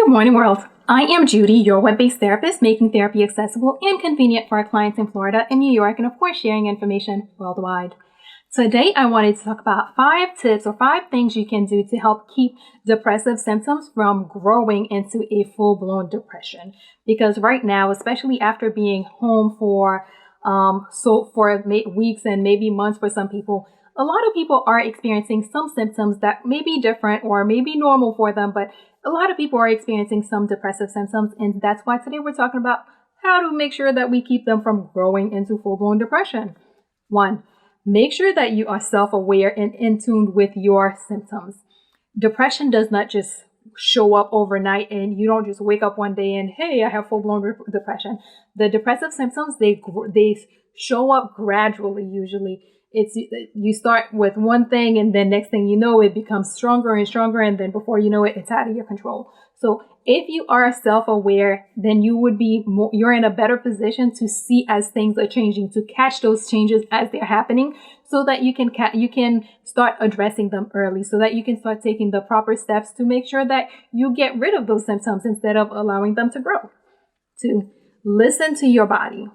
Good morning, world. I am Judy, your web-based therapist, making therapy accessible and convenient for our clients in Florida and New York, and of course, sharing information worldwide. Today, I wanted to talk about 5 tips or 5 things you can do to help keep depressive symptoms from growing into a full-blown depression. Because right now, especially after being home for weeks and maybe months for some people, a lot of people are experiencing some symptoms that may be different or may be normal for them, but a lot of people are experiencing some depressive symptoms, and that's why today we're talking about how to make sure that we keep them from growing into full-blown depression. 1, make sure that you are self-aware and in tune with your symptoms. Depression does not just show up overnight, and you don't just wake up one day and, hey, I have full-blown depression. The depressive symptoms, they show up gradually usually. You start with one thing, and then next thing you know, it becomes stronger and stronger, and then before you know it, it's out of your control. So if you are self-aware, then you're in a better position to see as things are changing, to catch those changes as they're happening, so that you can start addressing them early, so that you can start taking the proper steps to make sure that you get rid of those symptoms instead of allowing them to grow. 2, listen to your body.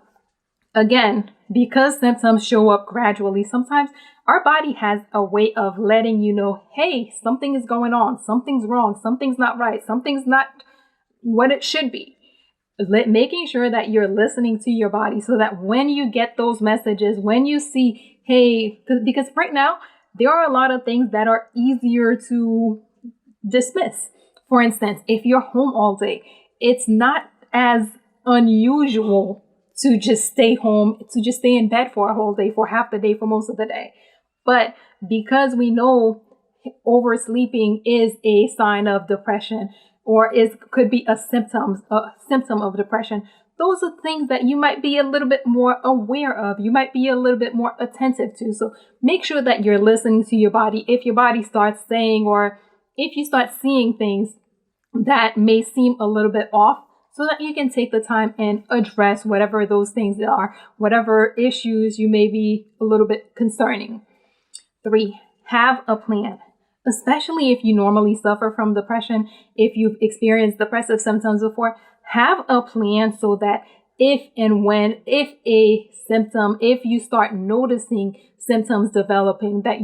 Again, because symptoms show up gradually, sometimes our body has a way of letting you know, hey, something is going on, something's wrong, something's not right, something's not what it should be. Making sure that you're listening to your body so that when you get those messages, when you see, hey, because right now, there are a lot of things that are easier to dismiss. For instance, if you're home all day, it's not as unusual to just stay home, to just stay in bed for a whole day, for half the day, for most of the day. But because we know oversleeping is a sign of depression, or could be a symptom of depression, those are things that you might be a little bit more aware of. You might be a little bit more attentive to. So make sure that you're listening to your body. If your body starts saying, or if you start seeing things that may seem a little bit off, so that you can take the time and address whatever those things are, whatever issues you may be a little bit concerning. 3, have a plan. Especially if you normally suffer from depression, if you've experienced depressive symptoms before, have a plan so that if you start noticing symptoms developing, that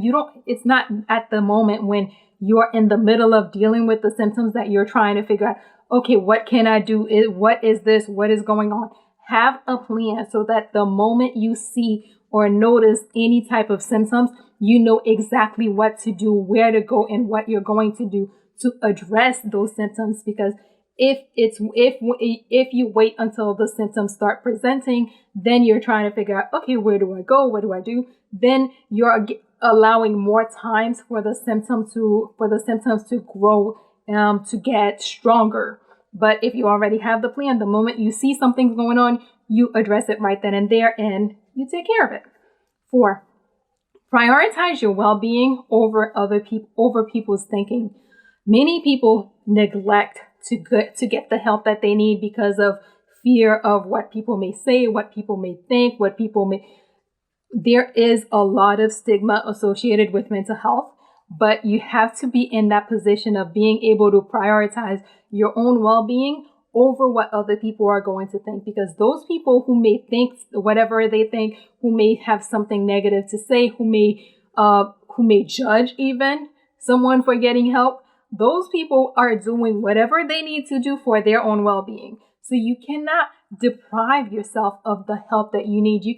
it's not at the moment when you're in the middle of dealing with the symptoms that you're trying to figure out, okay, what can I do? What is this? What is going on? Have a plan so that the moment you see or notice any type of symptoms, you know exactly what to do, where to go, and what you're going to do to address those symptoms. Because if you wait until the symptoms start presenting, then you're trying to figure out, okay, where do I go? What do I do? Then you're allowing more times for the symptoms to grow, to get stronger. But if you already have the plan, the moment you see something's going on, you address it right then and there, and you take care of it. 4, prioritize your well-being over people's thinking. Many people neglect to get the help that they need because of fear of what people may say, what people may think, There is a lot of stigma associated with mental health, but you have to be in that position of being able to prioritize your own well-being over what other people are going to think. Because those people who may think whatever they think, who may have something negative to say, who may judge even someone for getting help, those people are doing whatever they need to do for their own well-being. So you cannot deprive yourself of the help that you need. You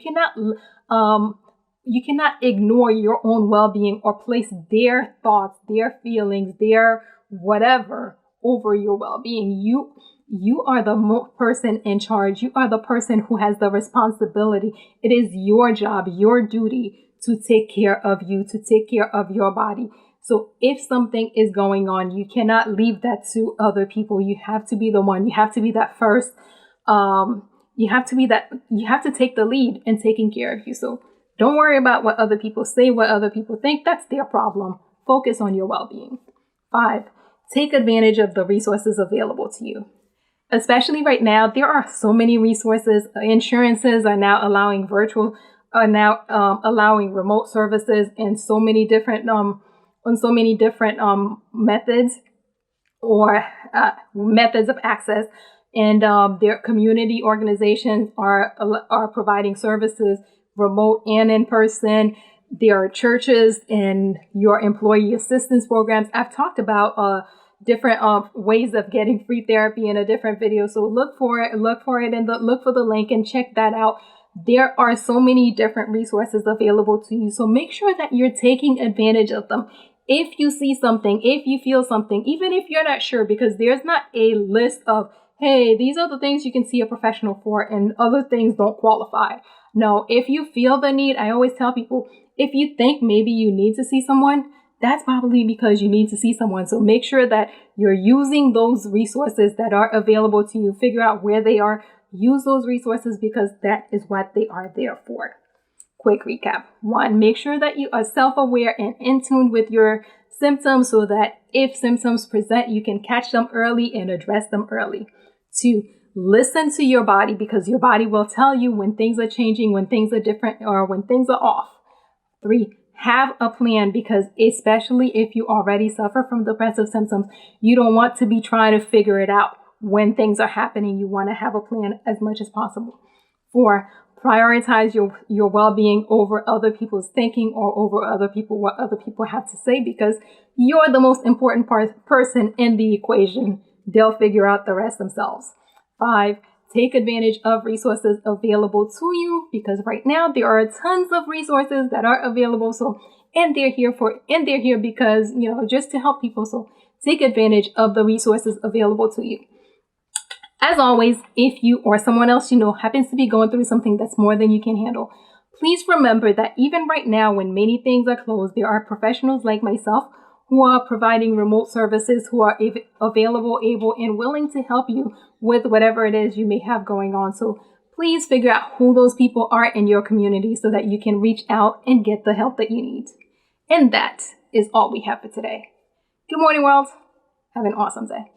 cannot ignore your own well-being or place their thoughts, their feelings, their whatever over your well-being. You are the person in charge. You are the person who has the responsibility. It is your job, your duty to take care of you, to take care of your body. So if something is going on, you cannot leave that to other people. You have to be the one. You have to be that first. You have to take the lead in taking care of you. So don't worry about what other people say, what other people think. That's their problem. Focus on your well-being. 5, take advantage of the resources available to you. Especially right now, there are so many resources. Insurances are now allowing remote services and so many different methods or methods of access. And their community organizations are providing services remote and in person. There are churches and your employee assistance programs. I've talked about different ways of getting free therapy in a different video. So look for it and look for the link and check that out. There are so many different resources available to you. So make sure that you're taking advantage of them. If you see something, if you feel something, even if you're not sure, because there's not a list of, hey, these are the things you can see a professional for and other things don't qualify. No, if you feel the need, I always tell people, if you think maybe you need to see someone, that's probably because you need to see someone. So make sure that you're using those resources that are available to you. Figure out where they are. Use those resources because that is what they are there for. Quick recap. 1, make sure that you are self-aware and in tune with your symptoms so that if symptoms present, you can catch them early and address them early. 2, listen to your body because your body will tell you when things are changing, when things are different, or when things are off. 3, have a plan because especially if you already suffer from depressive symptoms, you don't want to be trying to figure it out when things are happening. You want to have a plan as much as possible. 4, prioritize your well-being over other people's thinking or over what other people have to say because you're the most important person in the equation. They'll figure out the rest themselves. 5, take advantage of resources available to you because right now there are tons of resources that are available. So, and they're here because, just to help people. So take advantage of the resources available to you. As always, if you or someone else you know happens to be going through something that's more than you can handle, please remember that even right now when many things are closed, there are professionals like myself who are providing remote services, who are available, able, and willing to help you with whatever it is you may have going on. So please figure out who those people are in your community so that you can reach out and get the help that you need. And that is all we have for today. Good morning, world. Have an awesome day.